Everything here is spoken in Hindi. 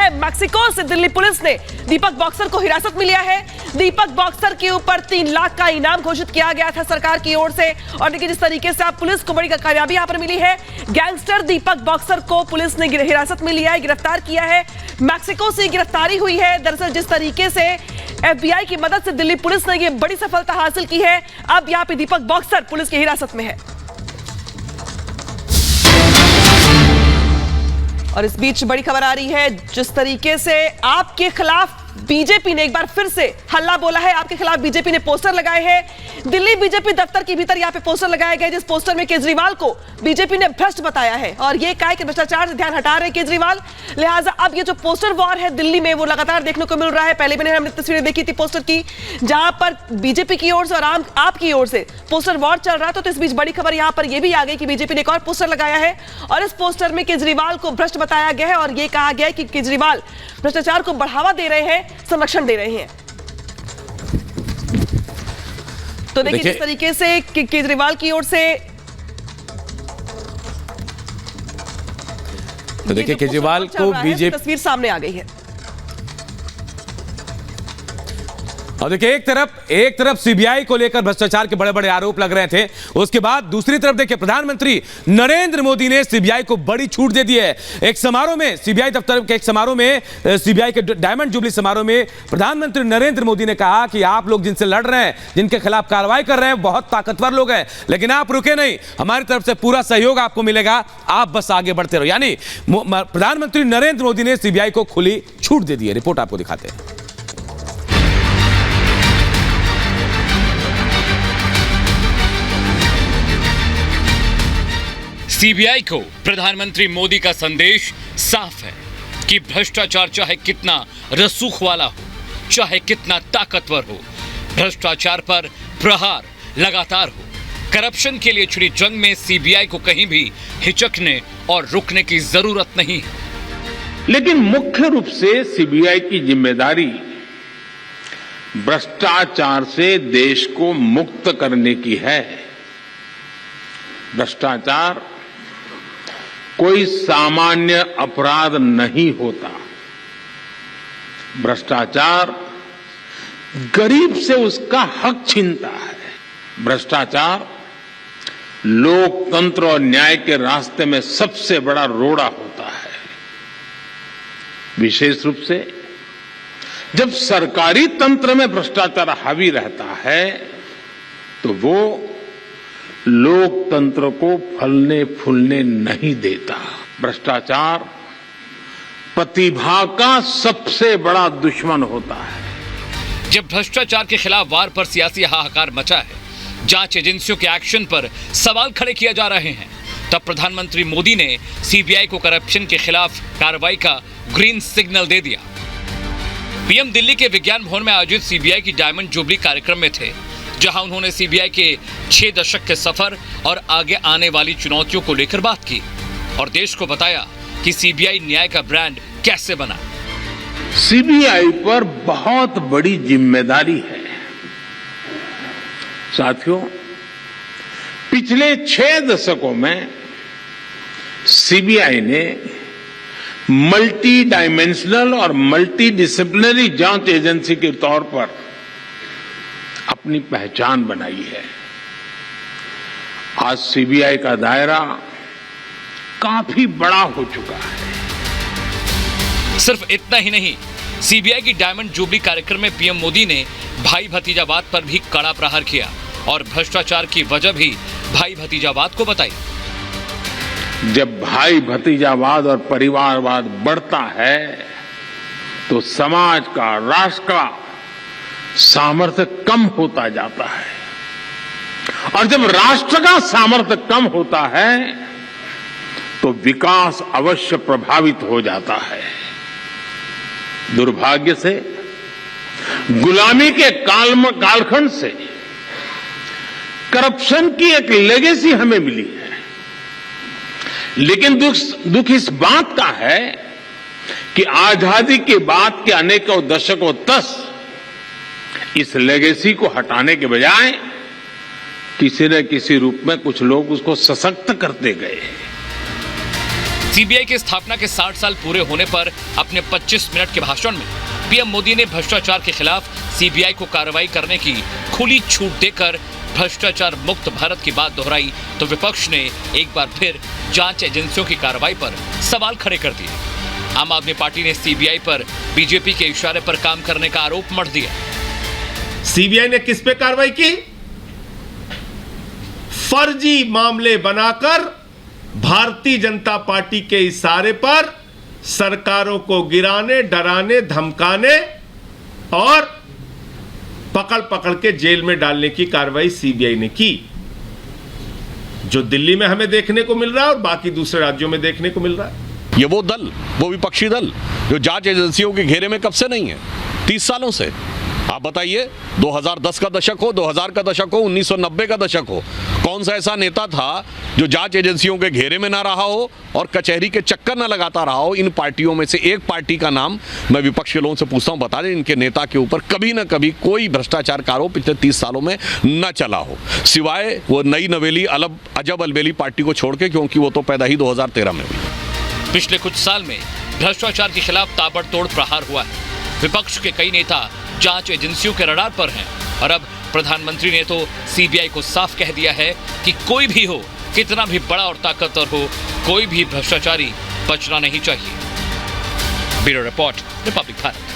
है मैक्सिको से दिल्ली पुलिस ने दीपक बॉक्सर को हिरासत में लिया है। दीपक बॉक्सर के ऊपर 3 लाख का इनाम घोषित किया गया था सरकार की ओर से। और देखिए जिस तरीके से आप पुलिस को बड़ी कामयाबी यहां पर मिली है। गैंगस्टर दीपक बॉक्सर को पुलिस ने हिरासत में लिया है, गिरफ्तार किया है। मैक्सिको से गिरफ्तारी हुई है। दरअसल जिस तरीके से FBI की मदद से दिल्ली पुलिस ने यह बड़ी सफलता हासिल की है, अब यहां पे दीपक बॉक्सर पुलिस की हिरासत में है। और इस बीच बड़ी खबर आ रही है, जिस तरीके से आपके खिलाफ बीजेपी ने एक बार फिर से हल्ला बोला है। आपके खिलाफ बीजेपी ने पोस्टर लगाए हैं। दिल्ली बीजेपी दफ्तर के भीतर यहां पे पोस्टर लगाए गए, जिस पोस्टर में केजरीवाल को बीजेपी ने भ्रष्ट बताया है और यह कहा कि भ्रष्टाचार से ध्यान हटा रहे केजरीवाल। लिहाजा अब ये जो पोस्टर वॉर है दिल्ली में, वो लगातार देखने को मिल रहा है। पहले भी हमने तस्वीरें देखी थी पोस्टर की, जहां पर बीजेपी की ओर से और आपकी ओर से पोस्टर वॉर चल रहा था। तो इस बीच बड़ी खबर यहां पर यह भी आ गई कि बीजेपी ने एक और पोस्टर लगाया है और इस पोस्टर में केजरीवाल को भ्रष्ट बताया गया है और यह कहा गया है कि केजरीवाल भ्रष्टाचार को बढ़ावा दे रहे हैं, संरक्षण दे रहे हैं। तो देखिए जिस तरीके से केजरीवाल की ओर से, तो देखिए केजरीवाल को बीजेपी तस्वीर सामने आ गई है। और देखिए एक तरफ सीबीआई को लेकर भ्रष्टाचार के बड़े बड़े आरोप लग रहे थे, उसके बाद दूसरी तरफ देखिए प्रधानमंत्री नरेंद्र मोदी ने सीबीआई को बड़ी छूट दे दी है। एक समारोह में, सीबीआई दफ्तर के एक समारोह में, सीबीआई के डायमंड जुबली समारोह में प्रधानमंत्री नरेंद्र मोदी ने कहा कि आप लोग जिनसे लड़ रहे हैं, जिनके खिलाफ कार्रवाई कर रहे हैं, बहुत ताकतवर लोग हैं, लेकिन आप रुके नहीं, हमारी तरफ से पूरा सहयोग आपको मिलेगा, आप बस आगे बढ़ते रहो। यानी प्रधानमंत्री नरेंद्र मोदी ने सीबीआई को खुली छूट दे दी है। रिपोर्ट आपको दिखाते हैं। सीबीआई को प्रधानमंत्री मोदी का संदेश साफ है कि भ्रष्टाचार चाहे कितना रसूख वाला हो, चाहे कितना ताकतवर हो, भ्रष्टाचार पर प्रहार लगातार हो। करप्शन के लिए छिड़ी जंग में सीबीआई को कहीं भी हिचकने और रुकने की जरूरत नहीं है। लेकिन मुख्य रूप से सीबीआई की जिम्मेदारी भ्रष्टाचार से देश को मुक्त करने की है। भ्रष्टाचार कोई सामान्य अपराध नहीं होता। भ्रष्टाचार गरीब से उसका हक छीनता है। भ्रष्टाचार लोकतंत्र और न्याय के रास्ते में सबसे बड़ा रोड़ा होता है। विशेष रूप से जब सरकारी तंत्र में भ्रष्टाचार हावी रहता है तो वो लोकतंत्र को फलने फूलने नहीं देता। भ्रष्टाचार प्रतिभा का सबसे बड़ा दुश्मन होता है। जब भ्रष्टाचार के खिलाफ वार पर सियासी हाहाकार मचा है, जांच एजेंसियों के एक्शन पर सवाल खड़े किए जा रहे हैं, तब प्रधानमंत्री मोदी ने सीबीआई को करप्शन के खिलाफ कार्रवाई का ग्रीन सिग्नल दे दिया। पीएम दिल्ली के विज्ञान भवन में आयोजित सीबीआई की डायमंड जुबली कार्यक्रम में थे, जहां उन्होंने सीबीआई के 6 दशक के सफर और आगे आने वाली चुनौतियों को लेकर बात की और देश को बताया कि सीबीआई न्याय का ब्रांड कैसे बना। सीबीआई पर बहुत बड़ी जिम्मेदारी है। साथियों, पिछले 6 दशकों में सीबीआई ने मल्टी डायमेंशनल और मल्टी डिसिप्लिनरी जांच एजेंसी के तौर पर अपनी पहचान बनाई है। आज सीबीआई का दायरा काफी बड़ा हो चुका है। सिर्फ इतना ही नहीं, सीबीआई की डायमंड जुबली कार्यक्रम में पीएम मोदी ने भाई भतीजावाद पर भी कड़ा प्रहार किया और भ्रष्टाचार की वजह भी भाई भतीजावाद को बताई। जब भाई भतीजावाद और परिवारवाद बढ़ता है तो समाज का, राष्ट्र का सामर्थ्य कम होता जाता है और जब राष्ट्र का सामर्थ्य कम होता है तो विकास अवश्य प्रभावित हो जाता है। दुर्भाग्य से गुलामी के कालखंड से करप्शन की एक लेगेसी हमें मिली है, लेकिन दुख इस बात का है कि आजादी के बाद के अनेकों दशकों तक इस लेगेसी को हटाने के बजाय किसी न किसी रूप में कुछ लोग उसको सशक्त करते गए। सीबीआई की स्थापना के 60 साल पूरे होने पर अपने 25 मिनट के भाषण में पीएम मोदी ने भ्रष्टाचार के खिलाफ सीबीआई को कार्रवाई करने की खुली छूट देकर भ्रष्टाचार मुक्त भारत की बात दोहराई, तो विपक्ष ने एक बार फिर जांच एजेंसियों की कार्रवाई पर सवाल खड़े कर दिए। आम आदमी पार्टी ने सीबीआई पर बीजेपी के इशारे पर काम करने का आरोप मढ़ दिया। सीबीआई ने किस पे कार्रवाई की? फर्जी मामले बनाकर भारतीय जनता पार्टी के इशारे पर सरकारों को गिराने, डराने, धमकाने और पकड़ पकड़ के जेल में डालने की कार्रवाई सीबीआई ने की, जो दिल्ली में हमें देखने को मिल रहा है और बाकी दूसरे राज्यों में देखने को मिल रहा है। ये वो दल, वो विपक्षी दल जो जांच एजेंसियों के घेरे में कब से नहीं है, 30 सालों से। आप बताइए, 2010 का दशक हो, 2000 का दशक हो, 1990 का दशक हो, कौन सा ऐसा नेता था जो जांच एजेंसियों के घेरे में ना रहा हो और कचहरी के चक्कर ना लगाता रहा हो? इन पार्टियों में से एक पार्टी का नाम मैं विपक्ष के लोगों से पूछता हूं, बता दें इनके नेता के ऊपर कभी ना कभी कोई भ्रष्टाचार का आरोप पिछले 30 सालों में न चला हो, सिवाय वो नई नवेली अजब अलबेली पार्टी को छोड़ के, क्योंकि वो तो पैदा ही 2013 में हुई। पिछले कुछ साल में भ्रष्टाचार के खिलाफ ताबड़तोड़ प्रहार हुआ है। विपक्ष के कई नेता जांच एजेंसियों के रडार पर हैं और अब प्रधानमंत्री ने तो सीबीआई को साफ कह दिया है कि कोई भी हो, कितना भी बड़ा और ताकतवर हो, कोई भी भ्रष्टाचारी बचना नहीं चाहिए। Bureau report, Republic Bharat.